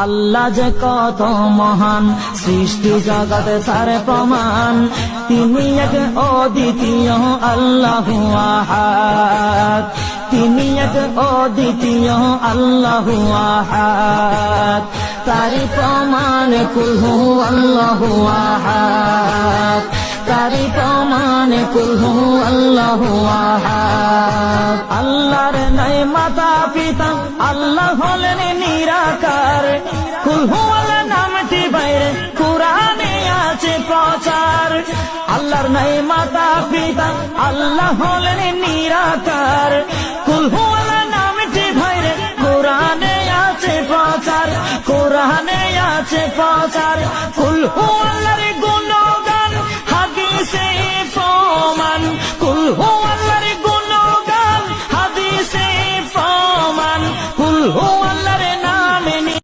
আল্লাহ যে কত মহান, সৃষ্টি জগতে তার প্রমাণ। তিনি এক অদ্বিতীয় আল্লাহু আহাদ, তিনি এক অদ্বিতীয় আল্লাহু আহাদ। তারি প্রমাণ কুল হু আল্লাহু আহাদ, তারি প্রমাণ কুল হু আল্লাহু আহাদ। আল্লাহর নাই মাতা পিতা, আল্লাহ হলেন নিরাকার। কুল হু আল্লাহ নামটি বাইরে কুরআনে আছে প্রচার। আল্লাহর নাই মাতা পিতা, আল্লাহ হলেন নিরাকার। কুল হু আল্লাহ নামটি বাইরে কুরআনে আছে প্রচার, কুরআনে আছে প্রচার। কুল হু আল্লাহর গুণ